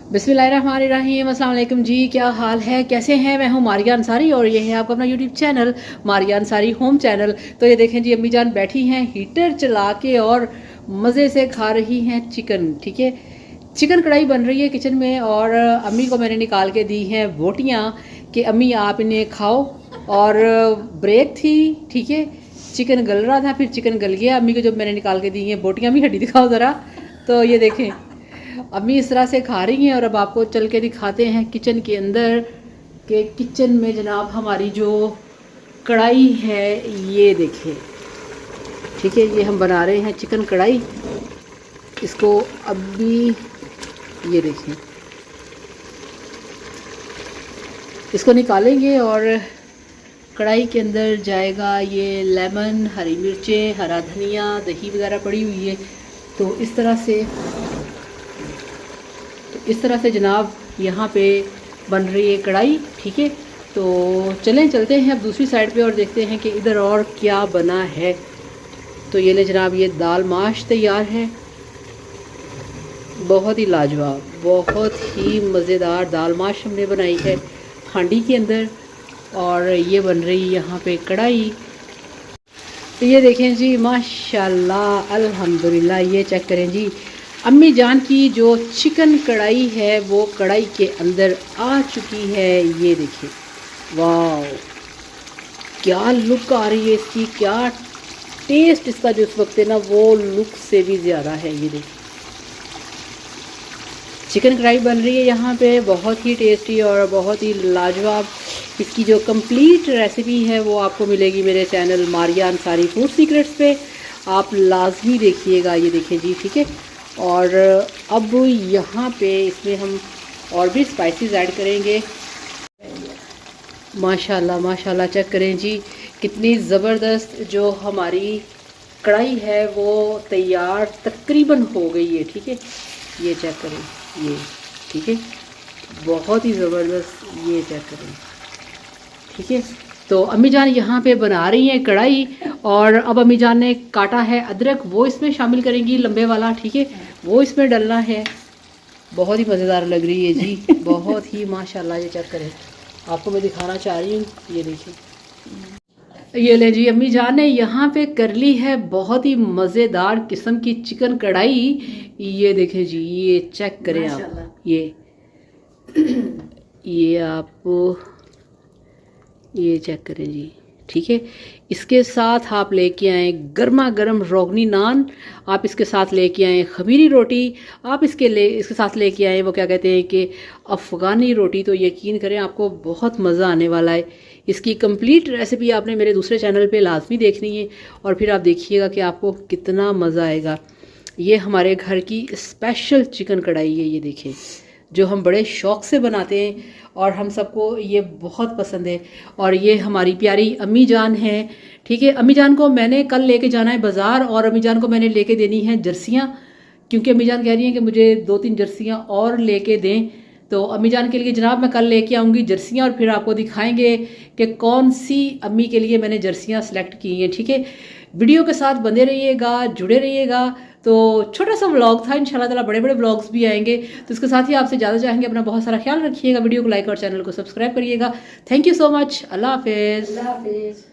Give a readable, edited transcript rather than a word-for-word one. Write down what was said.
बिस्मिल्लाहिर्रहमानिर्रहीम। अस्सलाम वालेकुम जी, क्या हाल है, कैसे हैं? मैं हूं मारिया अंसारी और ये है आपका अपना YouTube channel Maria Ansari home channel. तो ये देखें जी, अम्मी जान बैठी हैं हीटर चला के और मज़े से खा रही हैं चिकन। ठीक है, चिकन कढ़ाई बन रही है किचन में और अम्मी को मैंने निकाल के दी हैं बोटियाँ कि अम्मी आप इन्हें खाओ। और ब्रेक थी, ठीक है, चिकन गल रहा था, फिर चिकन गल गया। अम्मी को जब मैंने निकाल के दी हैं बोटियाँ, भी हड्डी दिखाओ ज़रा। तो ये देखें अम्मी इस तरह से खा रही हैं और अब आपको चल के दिखाते हैं किचन के अंदर कि किचन में जनाब हमारी जो कढ़ाई है ये देखें। ठीक है, ये हम बना रहे हैं चिकन कढ़ाई। इसको अभी ये देखें, इसको निकालेंगे और कढ़ाई के अंदर जाएगा ये लेमन, हरी मिर्चें, हरा धनिया, दही वगैरह पड़ी हुई है। तो इस तरह से जनाब यहाँ पे बन रही है कढ़ाई। ठीक है, तो चलें चलते हैं अब दूसरी साइड पे और देखते हैं कि इधर और क्या बना है। तो ये ले जनाब, ये दाल माश तैयार है, बहुत ही लाजवाब, बहुत ही मज़ेदार दाल माश हमने बनाई है हांडी के अंदर। और ये बन रही यहाँ पे कढ़ाई। तो ये देखें जी, माशाल्लाह अल्हम्दुलिल्लाह, ये चेक करें जी, अम्मी जान की जो चिकन कढ़ाई है वो कढ़ाई के अंदर आ चुकी है। ये देखिए, वाह क्या लुक आ रही है इसकी, क्या टेस्ट इसका जो इस वक्त है ना वो लुक से भी ज़्यादा है। ये देखिए चिकन कढ़ाई बन रही है यहाँ पे, बहुत ही टेस्टी और बहुत ही लाजवाब। इसकी जो कंप्लीट रेसिपी है वो आपको मिलेगी मेरे channel Maria Ansari food secrets पे, आप लाजमी देखिएगा। ये देखिए जी, ठीक है। और अब यहाँ पे इसमें हम और भी स्पाइसेस ऐड करेंगे। माशाल्लाह माशाल्लाह, चेक करें जी, कितनी ज़बरदस्त जो हमारी कढ़ाई है वो तैयार तकरीबन हो गई है। ठीक है, ये चेक करें, ये ठीक है, बहुत ही ज़बरदस्त, ये चेक करें। ठीक है, तो अम्मी जान यहाँ पे बना रही हैं कढ़ाई और अब अम्मी जान ने काटा है अदरक, वो इसमें शामिल करेंगी, लंबे वाला। ठीक है, वो इसमें डलना है। बहुत ही मज़ेदार लग रही है जी, बहुत ही माशाल्लाह। ये चेक करें, आपको मैं दिखाना चाह रही हूँ, ये देखिए। ये ले जी, अम्मी जान ने यहाँ पे कर ली है बहुत ही मज़ेदार किस्म की चिकन कढ़ाई। ये देखें जी, ये चेक करें आप, ये आप ये चेक करें जी। ठीक है, इसके साथ आप लेके आएँ गर्मा गर्म रोगनी नान, आप इसके साथ लेके आएँ खमीरी रोटी, आप इसके साथ लेके आएँ वो क्या कहते हैं कि अफ़गानी रोटी। तो यकीन करें आपको बहुत मज़ा आने वाला है। इसकी कंप्लीट रेसिपी आपने मेरे दूसरे चैनल पे लाजमी देखनी है और फिर आप देखिएगा कि आपको कितना मज़ा आएगा। ये हमारे घर की स्पेशल चिकन कढ़ाई है, ये देखें, जो हम बड़े शौक़ से बनाते हैं और हम सबको ये बहुत पसंद है। और ये हमारी प्यारी अम्मी जान है। ठीक है, अम्मी जान को मैंने कल लेके जाना है बाज़ार और अम्मी जान को मैंने लेके देनी है जर्सियाँ, क्योंकि अम्मी जान कह रही हैं कि मुझे 2-3 जर्सियाँ और लेके दें। तो अम्मी जान के लिए जनाब मैं कल लेके आऊँगी जर्सियाँ और फिर आपको दिखाएंगे कि कौन सी अम्मी के लिए मैंने जर्सियाँ सेलेक्ट की हैं। ठीक है, वीडियो के साथ बने रहिएगा, जुड़े रहिएगा। तो छोटा सा व्लॉग था, इंशाल्लाह ताला बड़े बड़े व्लॉग्स भी आएंगे। तो इसके साथ ही आपसे ज़्यादा चाहेंगे अपना बहुत सारा ख्याल रखिएगा, वीडियो को लाइक और चैनल को सब्सक्राइब करिएगा। थैंक यू सो मच, अल्लाह हाफिज़।